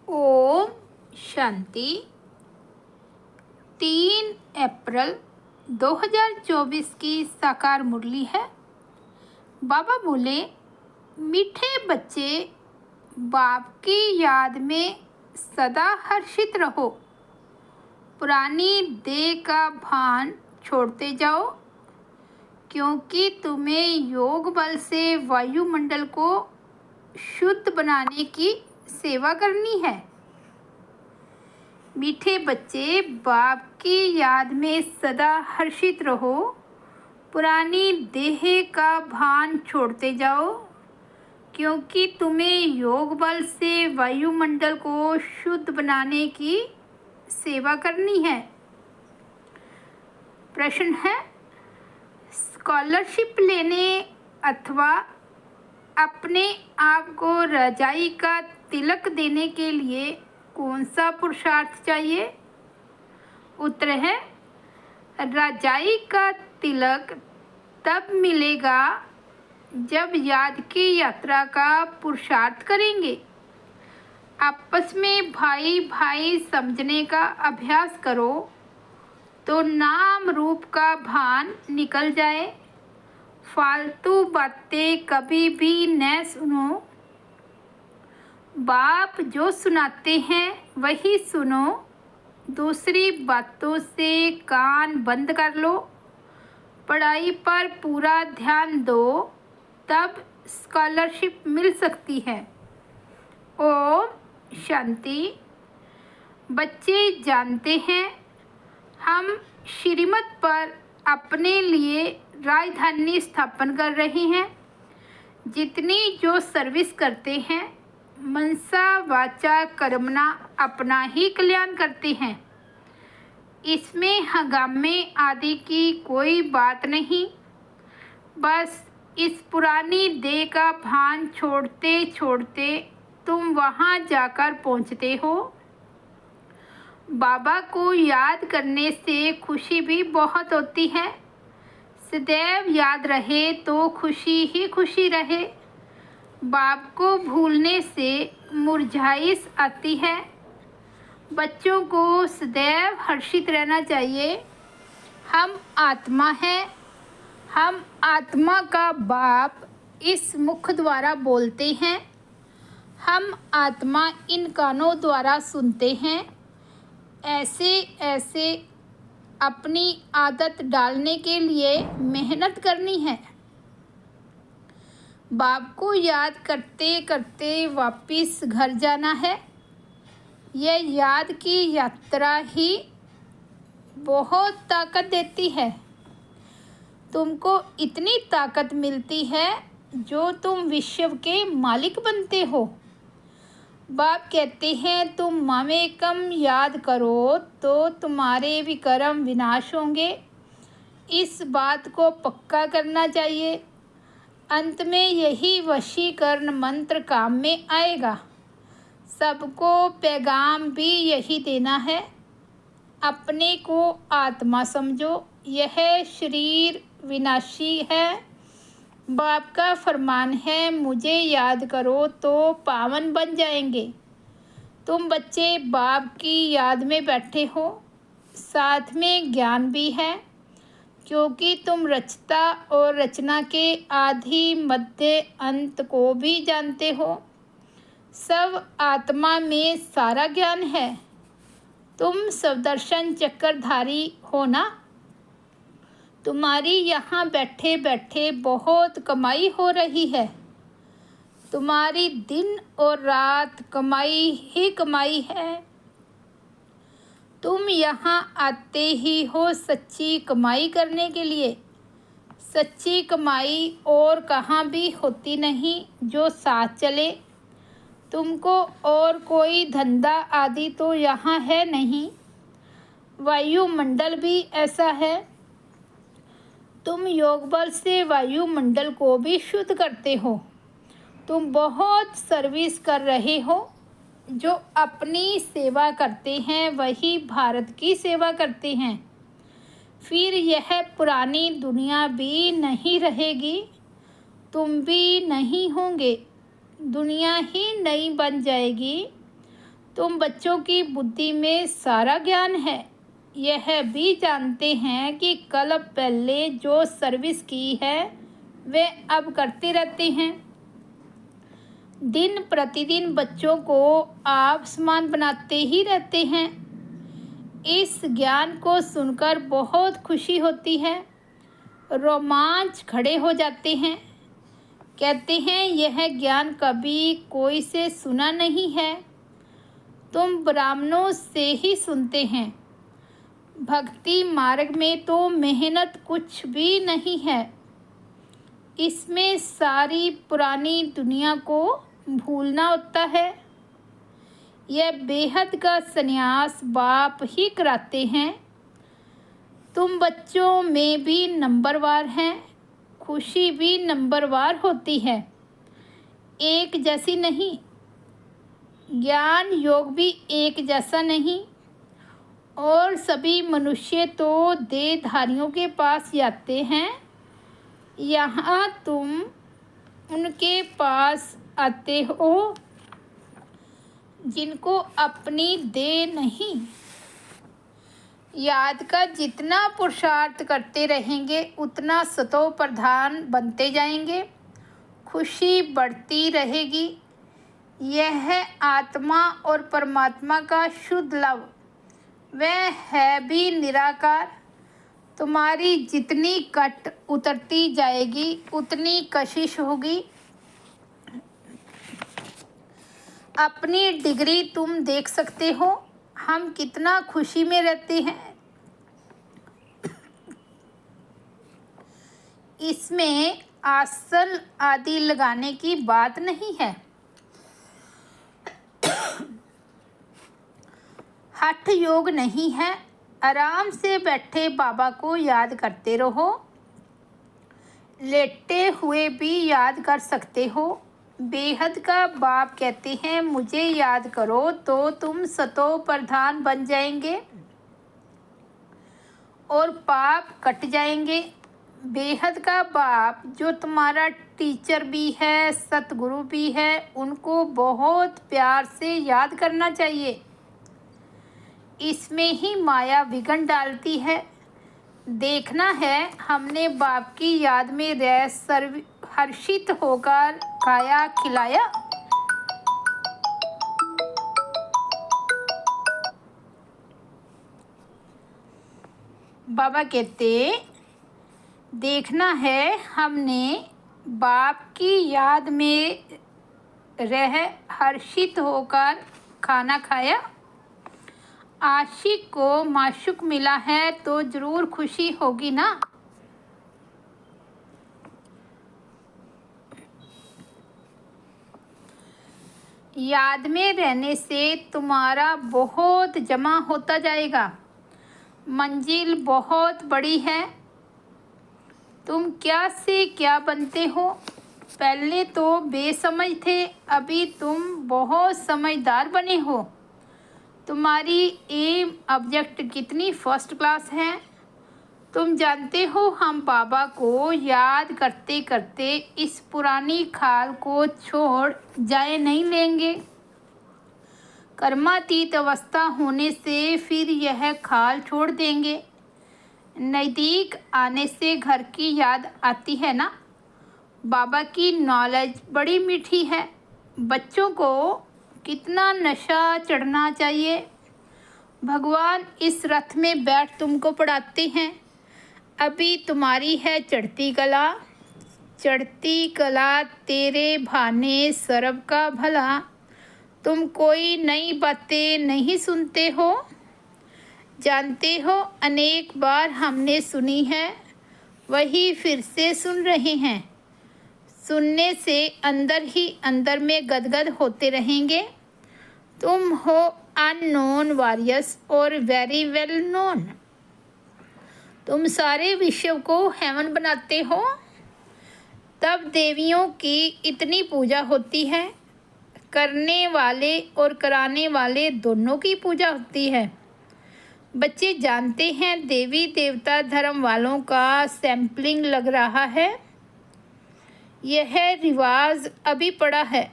ओम शांति। 3 अप्रैल 2024 की साकार मुरली है। बाबा बोले, मीठे बच्चे बाप की याद में सदा हर्षित रहो। पुरानी देह का भान छोड़ते जाओ, क्योंकि तुम्हें योग बल से वायुमंडल को शुद्ध बनाने की सेवा करनी है। मीठे बच्चे बाप की याद में सदा हर्षित रहो। पुरानी देह का भान छोड़ते जाओ, क्योंकि तुम्हें योग बल से वायुमंडल को शुद्ध बनाने की सेवा करनी है। प्रश्न है, स्कॉलरशिप लेने अथवा अपने आप को रजाई का तिलक देने के लिए कौन सा पुरुषार्थ चाहिए? उत्तर है, रजाई का तिलक तब मिलेगा जब याद की यात्रा का पुरुषार्थ करेंगे। आपस में भाई भाई समझने का अभ्यास करो तो नाम रूप का भान निकल जाए। फालतू बातें कभी भी न सुनो। बाप जो सुनाते हैं वही सुनो। दूसरी बातों से कान बंद कर लो। पढ़ाई पर पूरा ध्यान दो, तब स्कॉलरशिप मिल सकती है। ओम शांति। बच्चे जानते हैं, हम श्रीमत पर अपने लिए राजधानी स्थापन कर रहे हैं। जितनी जो सर्विस करते हैं, मनसा वाचा कर्मणा अपना ही कल्याण करते हैं। इसमें हंगामे आदि की कोई बात नहीं। बस इस पुरानी देह का भान छोड़ते छोड़ते तुम वहाँ जाकर पहुँचते हो। बाबा को याद करने से खुशी भी बहुत होती है। सदैव याद रहे तो खुशी ही खुशी रहे। बाप को भूलने से मुरझाइश आती है। बच्चों को सदैव हर्षित रहना चाहिए। हम आत्मा हैं। हम आत्मा का बाप इस मुख द्वारा बोलते हैं। हम आत्मा इन कानों द्वारा सुनते हैं। ऐसे ऐसे अपनी आदत डालने के लिए मेहनत करनी है। बाप को याद करते करते वापिस घर जाना है। यह याद की यात्रा ही बहुत ताकत देती है। तुमको इतनी ताकत मिलती है जो तुम विश्व के मालिक बनते हो। बाप कहते हैं, तुम मामेकम याद करो तो तुम्हारे विकर्म विनाश होंगे। इस बात को पक्का करना चाहिए। अंत में यही वशीकरण मंत्र काम में आएगा। सबको पैगाम भी यही देना है। अपने को आत्मा समझो। यह शरीर विनाशी है। बाप का फरमान है, मुझे याद करो तो पावन बन जाएंगे। तुम बच्चे बाप की याद में बैठे हो, साथ में ज्ञान भी है, क्योंकि तुम रचता और रचना के आदि मध्य अंत को भी जानते हो। सब आत्मा में सारा ज्ञान है। तुम सदर्शन चक्रधारी हो ना। तुम्हारी यहाँ बैठे बैठे बहुत कमाई हो रही है। तुम्हारी दिन और रात कमाई ही कमाई है। तुम यहाँ आते ही हो सच्ची कमाई करने के लिए। सच्ची कमाई और कहाँ भी होती नहीं जो साथ चले। तुमको और कोई धंधा आदि तो यहाँ है नहीं। वायुमंडल भी ऐसा है। तुम योग बल से वायुमंडल को भी शुद्ध करते हो। तुम बहुत सर्विस कर रहे हो। जो अपनी सेवा करते हैं वही भारत की सेवा करते हैं। फिर यह पुरानी दुनिया भी नहीं रहेगी। तुम भी नहीं होंगे। दुनिया ही नई बन जाएगी। तुम बच्चों की बुद्धि में सारा ज्ञान है। यह भी जानते हैं कि कल पहले जो सर्विस की है वे अब करते रहते हैं। दिन प्रतिदिन बच्चों को आप समान बनाते ही रहते हैं। इस ज्ञान को सुनकर बहुत खुशी होती है। रोमांच खड़े हो जाते हैं। कहते हैं यह ज्ञान कभी कोई से सुना नहीं है। तुम ब्राह्मणों से ही सुनते हैं। भक्ति मार्ग में तो मेहनत कुछ भी नहीं है। इसमें सारी पुरानी दुनिया को भूलना होता है। यह बेहद का संन्यास बाप ही कराते हैं। तुम बच्चों में भी नंबरवार हैं। खुशी भी नंबरवार होती है, एक जैसी नहीं। ज्ञान योग भी एक जैसा नहीं। और सभी मनुष्य तो देहधारियों के पास जाते हैं। यहाँ तुम उनके पास आते हो जिनको अपनी देह नहीं। याद का जितना पुरुषार्थ करते रहेंगे उतना सतो प्रधान बनते जाएंगे। खुशी बढ़ती रहेगी। यह आत्मा और परमात्मा का शुद्ध लव, वह है भी निराकार। तुम्हारी जितनी कट उतरती जाएगी उतनी कशिश होगी। अपनी डिग्री तुम देख सकते हो, हम कितना खुशी में रहते हैं। इसमें आसन आदि लगाने की बात नहीं है। हठ योग नहीं है। आराम से बैठे बाबा को याद करते रहो। लेटे हुए भी याद कर सकते हो। बेहद का बाप कहते हैं मुझे याद करो तो तुम सतो प्रधान बन जाएंगे और पाप कट जाएंगे। बेहद का बाप जो तुम्हारा टीचर भी है, सतगुरु भी है, उनको बहुत प्यार से याद करना चाहिए। इसमें ही माया विघ्न डालती है। देखना है हमने बाप की याद में रह हर्षित होकर खाया खिलाया। बाबा कहते देखना है हमने बाप की याद में रह हर्षित होकर खाना खाया। आशिक को माशूक मिला है तो ज़रूर खुशी होगी ना। याद में रहने से तुम्हारा बहुत जमा होता जाएगा। मंजिल बहुत बड़ी है। तुम क्या से क्या बनते हो। पहले तो बेसमझ थे, अभी तुम बहुत समझदार बने हो। तुम्हारी एम ऑब्जेक्ट कितनी फर्स्ट क्लास है। तुम जानते हो हम बाबा को याद करते करते इस पुरानी खाल को छोड़ जाए नहीं लेंगे। कर्मातीत अवस्था होने से फिर यह खाल छोड़ देंगे। नज़दीक आने से घर की याद आती है ना। बाबा की नॉलेज बड़ी मीठी है। बच्चों को कितना नशा चढ़ना चाहिए। भगवान इस रथ में बैठ तुमको पढ़ाते हैं। अभी तुम्हारी है चढ़ती कला। चढ़ती कला तेरे भाने सर्व का भला। तुम कोई नई बातें नहीं सुनते हो। जानते हो अनेक बार हमने सुनी है, वही फिर से सुन रहे हैं। सुनने से अंदर ही अंदर में गदगद होते रहेंगे। तुम हो अननोन वॉरियर्स और वेरी वेल नोन। तुम सारे विश्व को हेवन बनाते हो। तब देवियों की इतनी पूजा होती है। करने वाले और कराने वाले दोनों की पूजा होती है। बच्चे जानते हैं देवी देवता धर्म वालों का सैम्पलिंग लग रहा है। यह रिवाज अभी पड़ा है।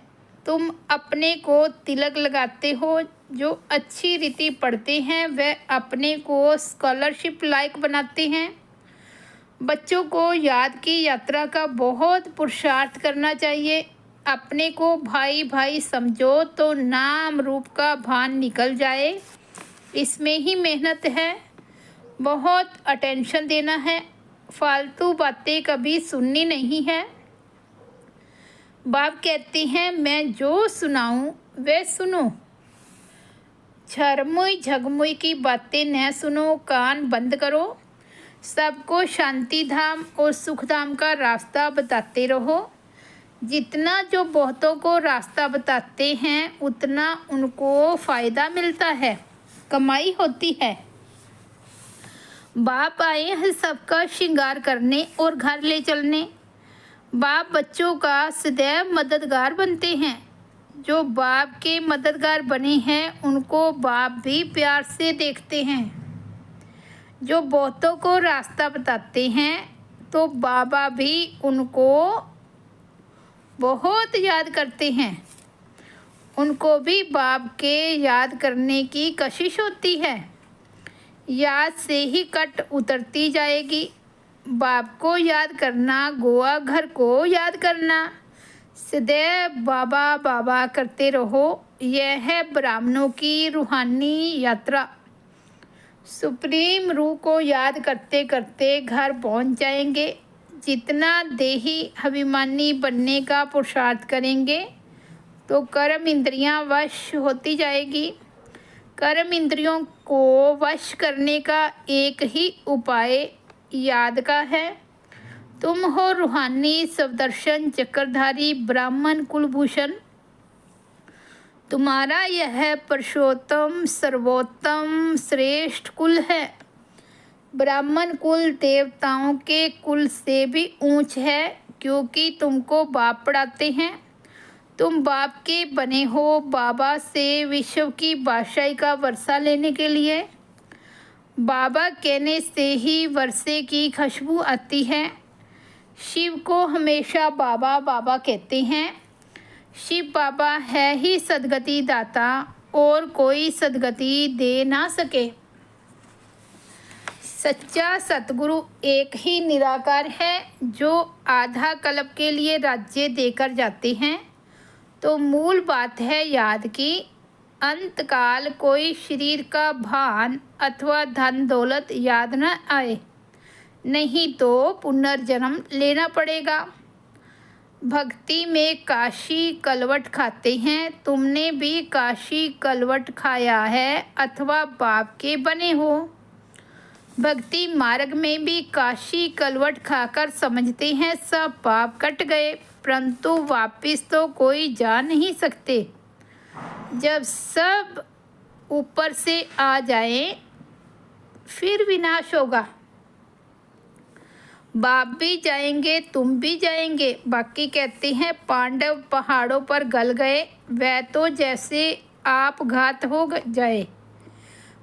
तुम अपने को तिलक लगाते हो जो अच्छी रीति पढ़ते हैं वह अपने को स्कॉलरशिप लायक बनाते हैं। बच्चों को याद की यात्रा का बहुत पुरुषार्थ करना चाहिए। अपने को भाई भाई समझो तो नाम रूप का भान निकल जाए, इसमें ही मेहनत है। बहुत अटेंशन देना है, फालतू बातें कभी सुननी नहीं है। बाप कहते हैं मैं जो सुनाऊं वह सुनो, झरमुई झगमुई की बातें न सुनो, कान बंद करो। सबको शांति धाम और सुख धाम का रास्ता बताते रहो। जितना जो बहुतों को रास्ता बताते हैं उतना उनको फ़ायदा मिलता है, कमाई होती है। बाप आए हैं सबका श्रृंगार करने और घर ले चलने। बाप बच्चों का सदैव मददगार बनते हैं। जो बाप के मददगार बने हैं उनको बाप भी प्यार से देखते हैं। जो बहुतों को रास्ता बताते हैं तो बाबा भी उनको बहुत याद करते हैं। उनको भी बाप के याद करने की कशिश होती है। याद से ही कट उतरती जाएगी। बाप को याद करना गोवा घर को याद करना। सदैव बाबा बाबा करते रहो। यह है ब्राह्मणों की रूहानी यात्रा। सुप्रीम रूह को याद करते करते घर पहुंच जाएंगे। जितना देही अभिमानी बनने का पुरुषार्थ करेंगे तो कर्म इंद्रियां वश होती जाएगी। कर्म इंद्रियों को वश करने का एक ही उपाय याद का है। तुम हो रूहानी सवदर्शन चक्रधारी ब्राह्मण कुलभूषण। तुम्हारा यह पुरुषोत्तम सर्वोत्तम श्रेष्ठ कुल है। ब्राह्मण कुल देवताओं के कुल से भी ऊंच है, क्योंकि तुमको बाप पढ़ाते हैं। तुम बाप के बने हो बाबा से विश्व की बादशाही का वर्षा लेने के लिए। बाबा कहने से ही वर्षे की खुशबू आती है। शिव को हमेशा बाबा बाबा कहते हैं। शिव बाबा है ही सद्गति दाता, और कोई सद्गति दे ना सके। सच्चा सतगुरु एक ही निराकार है, जो आधा कल्प के लिए राज्य देकर जाते हैं। तो मूल बात है याद की। अंतकाल कोई शरीर का भान अथवा धन दौलत याद न आए, नहीं तो पुनर्जन्म लेना पड़ेगा। भक्ति में काशी कलवट खाते हैं। तुमने भी काशी कलवट खाया है अथवा बाप के बने हो। भक्ति मार्ग में भी काशी कलवट खाकर समझते हैं सब पाप कट गए, परंतु वापिस तो कोई जा नहीं सकते। जब सब ऊपर से आ जाए फिर विनाश होगा। बाप भी जाएंगे, तुम भी जाएंगे। बाकी कहते हैं पांडव पहाड़ों पर गल गए, वह तो जैसे आप घात हो जाए।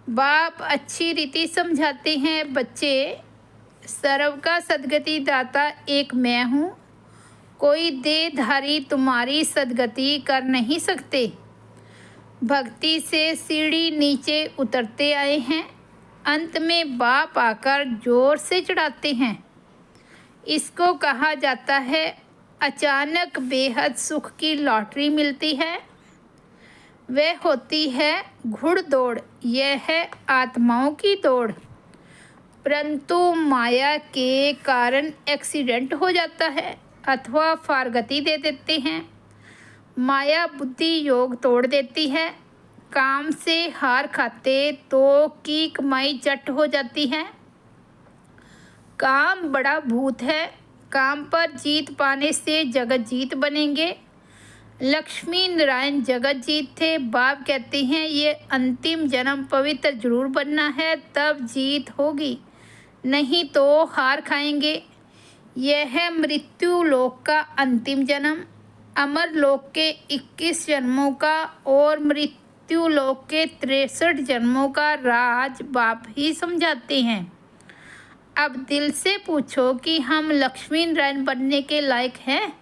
बाप अच्छी रीति समझाते हैं, बच्चे सर्व का सद्गति दाता एक मैं हूँ। कोई देहधारी तुम्हारी सद्गति कर नहीं सकते। भक्ति से सीढ़ी नीचे उतरते आए हैं, अंत में बाप आकर जोर से चढ़ाते हैं। इसको कहा जाता है अचानक बेहद सुख की लॉटरी मिलती है। वह होती है घुड़दौड़, यह है आत्माओं की दौड़। परंतु माया के कारण एक्सीडेंट हो जाता है अथवा फारगति दे देते हैं। माया बुद्धि योग तोड़ देती है। काम से हार खाते तो की कमाई जट हो जाती है। काम बड़ा भूत है, काम पर जीत पाने से जगत जीत बनेंगे। लक्ष्मी नारायण जगत जीत थे। बाप कहते हैं ये अंतिम जन्म पवित्र जरूर बनना है, तब जीत होगी, नहीं तो हार खाएंगे। यह है मृत्यु लोक का अंतिम जन्म। अमर लोक के 21 जन्मों का और मृत्यु लोक के 63 जन्मों का राज बाप ही समझाते हैं। अब दिल से पूछो कि हम लक्ष्मी नारायण बनने के लायक हैं।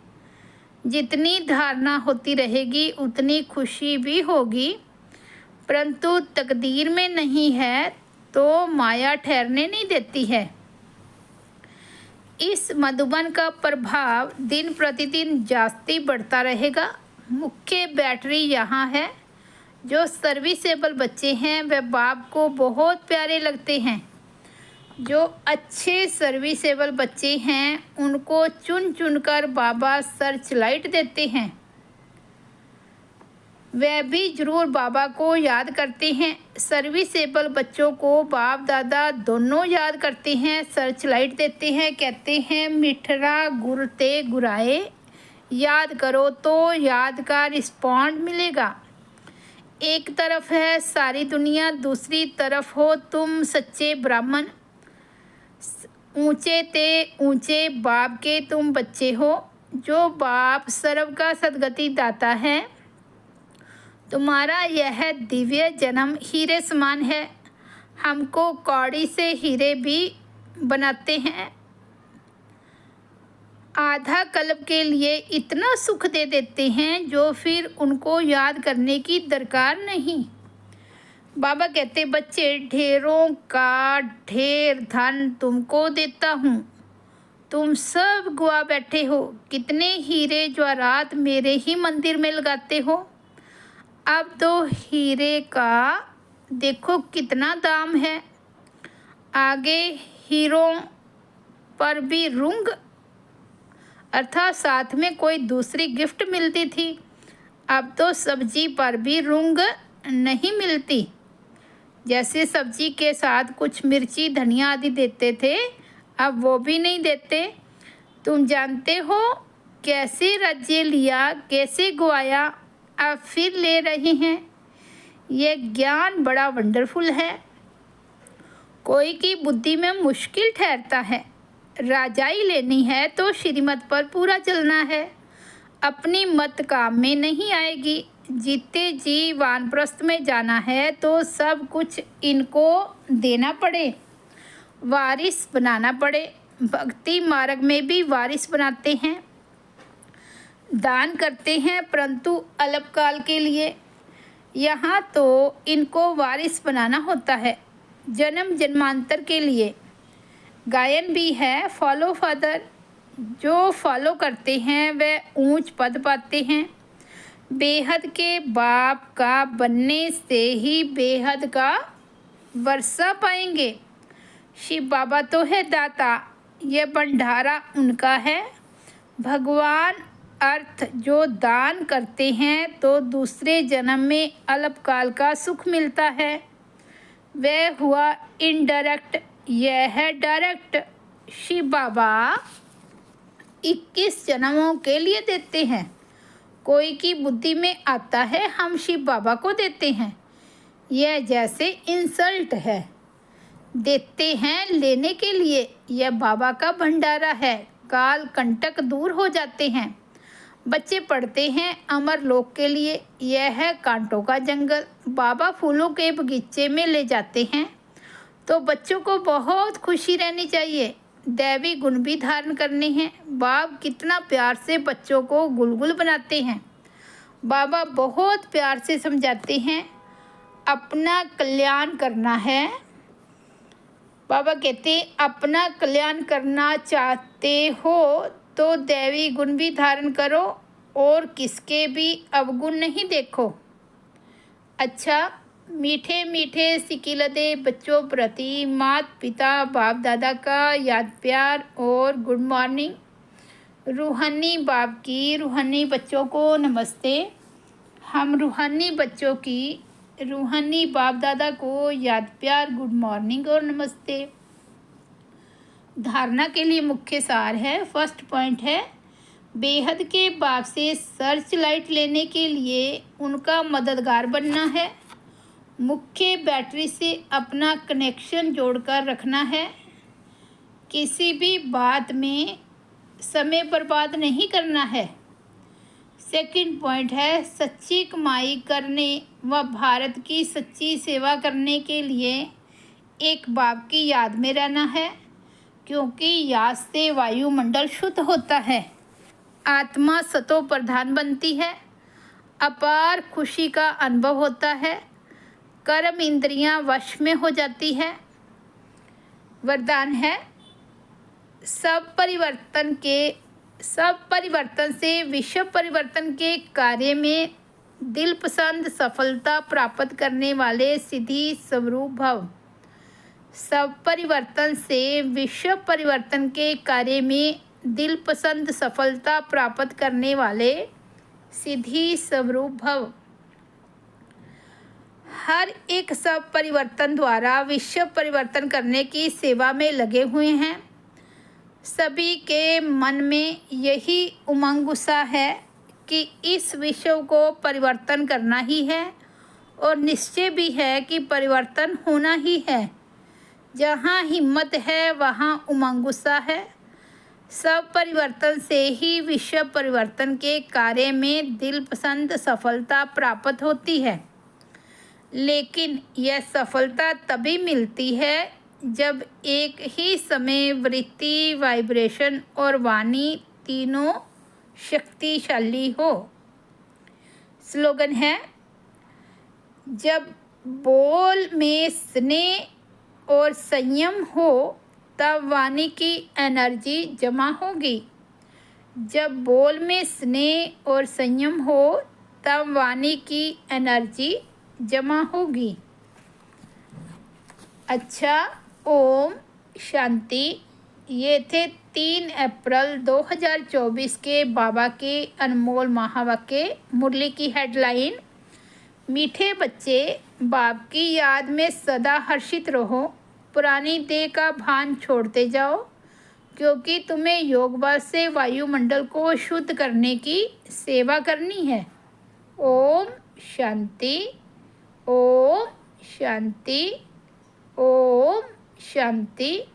जितनी धारणा होती रहेगी उतनी खुशी भी होगी। परंतु तकदीर में नहीं है तो माया ठहरने नहीं देती है। इस मधुबन का प्रभाव दिन प्रतिदिन जास्ती बढ़ता रहेगा। मुख्य बैटरी यहाँ है। जो सर्विसेबल बच्चे हैं वह बाप को बहुत प्यारे लगते हैं। जो अच्छे सर्विसेबल बच्चे हैं उनको चुन चुन कर बाबा सर्च लाइट देते हैं। वह भी ज़रूर बाबा को याद करते हैं। सर्विसेबल बच्चों को बाप दादा दोनों याद करते हैं, सर्च लाइट देते हैं, कहते हैं मिठरा गुरते गुराए, याद करो तो याद का रिस्पॉन्ड मिलेगा। एक तरफ है सारी दुनिया, दूसरी तरफ हो तुम सच्चे ब्राह्मण। ऊंचे ते ऊंचे बाप के तुम बच्चे हो। जो बाप सर्व का सदगति दाता है। तुम्हारा यह दिव्य जन्म हीरे समान है। हमको कौड़ी से हीरे भी बनाते हैं। आधा कल्प के लिए इतना सुख दे देते हैं जो फिर उनको याद करने की दरकार नहीं। बाबा कहते बच्चे ढेरों का ढेर धन तुमको देता हूँ, तुम सब गुआ बैठे हो। कितने हीरे जवाहरात मेरे ही मंदिर में लगाते हो। अब तो हीरे का देखो कितना दाम है। आगे हीरों पर भी रुंग अर्थात साथ में कोई दूसरी गिफ्ट मिलती थी। अब तो सब्जी पर भी रुंग नहीं मिलती। जैसे सब्जी के साथ कुछ मिर्ची धनिया आदि देते थे, अब वो भी नहीं देते। तुम जानते हो कैसे राज्य लिया, कैसे गवाया, अब फिर ले रहे हैं। ये ज्ञान बड़ा वंडरफुल है। कोई की बुद्धि में मुश्किल ठहरता है। राजाई लेनी है तो श्रीमत पर पूरा चलना है। अपनी मत काम में नहीं आएगी। जीते जी वानप्रस्थ में जाना है तो सब कुछ इनको देना पड़े, वारिस बनाना पड़े। भक्ति मार्ग में भी वारिस बनाते हैं, दान करते हैं, परंतु अल्पकाल के लिए। यहाँ तो इनको वारिस बनाना होता है, जन्म जन्मांतर के लिए। गायन भी है फॉलो फादर। जो फॉलो करते हैं वह ऊंच पद पाते हैं। बेहद के बाप का बनने से ही बेहद का वर्षा पाएंगे। शिव बाबा तो है दाता, यह भंडारा उनका है। भगवान अर्थ जो दान करते हैं तो दूसरे जन्म में अल्पकाल का सुख मिलता है। वह हुआ इनडायरेक्ट, यह है डायरेक्ट। शिव बाबा 21 जन्मों के लिए देते हैं। कोई की बुद्धि में आता है हम शिव बाबा को देते हैं, यह जैसे इंसल्ट है। देते हैं लेने के लिए, यह बाबा का भंडारा है। काल कंटक दूर हो जाते हैं। बच्चे पढ़ते हैं अमर लोक के लिए, यह है कांटों का जंगल। बाबा फूलों के बगीचे में ले जाते हैं तो बच्चों को बहुत खुशी रहनी चाहिए। दैवी गुण भी धारण करने हैं। बाप कितना प्यार से बच्चों को गुलगुल बनाते हैं। बाबा बहुत प्यार से समझाते हैं अपना कल्याण करना है। बाबा कहते अपना कल्याण करना चाहते हो तो दैवी गुण भी धारण करो और किसके भी अवगुण नहीं देखो। अच्छा, मीठे मीठे सिकिलदे बच्चों प्रति माता पिता बाप दादा का याद प्यार और गुड मॉर्निंग। रूहानी बाप की रूहानी बच्चों को नमस्ते। हम रूहानी बच्चों की रूहानी बाप दादा को याद प्यार, गुड मॉर्निंग और नमस्ते। धारणा के लिए मुख्य सार है। फर्स्ट पॉइंट है बेहद के बाप से सर्च लाइट लेने के लिए उनका मददगार बनना है। मुख्य बैटरी से अपना कनेक्शन जोड़कर रखना है। किसी भी बात में समय बर्बाद नहीं करना है। सेकंड पॉइंट है सच्ची कमाई करने व भारत की सच्ची सेवा करने के लिए एक बाप की याद में रहना है, क्योंकि याद से वायुमंडल शुद्ध होता है, आत्मा सतो प्रधान बनती है, अपार खुशी का अनुभव होता है। कर्म इंद्रियां वश में हो जाती है। वरदान है, सब परिवर्तन से विश्व परिवर्तन के कार्य में दिल पसंद सफलता प्राप्त करने वाले सिद्धि स्वरूप भव। सब परिवर्तन से विश्व परिवर्तन के कार्य में दिल पसंद सफलता प्राप्त करने वाले सिद्धि स्वरूप भव। हर एक सब परिवर्तन द्वारा विश्व परिवर्तन करने की सेवा में लगे हुए हैं। सभी के मन में यही उमंग उत्साह है कि इस विश्व को परिवर्तन करना ही है और निश्चय भी है कि परिवर्तन होना ही है। जहाँ हिम्मत है वहाँ उमंग उत्साह है। सब परिवर्तन से ही विश्व परिवर्तन के कार्य में दिल पसंद सफलता प्राप्त होती है। लेकिन यह सफलता तभी मिलती है जब एक ही समय वृत्ति, वाइब्रेशन और वाणी तीनों शक्तिशाली हो। स्लोगन है, जब बोल में स्नेह और संयम हो तब वाणी की एनर्जी जमा होगी। जब बोल में स्नेह और संयम हो तब वाणी की एनर्जी जमा होगी। अच्छा, ओम शांति। ये थे 3 अप्रैल 2024 के बाबा के अनमोल महावाक्य। मुरली की हेडलाइन, मीठे बच्चे बाप की याद में सदा हर्षित रहो, पुरानी देह का भान छोड़ते जाओ, क्योंकि तुम्हें योग बल से वायुमंडल को शुद्ध करने की सेवा करनी है। ओम शांति, ओम शांति, ओम शांति।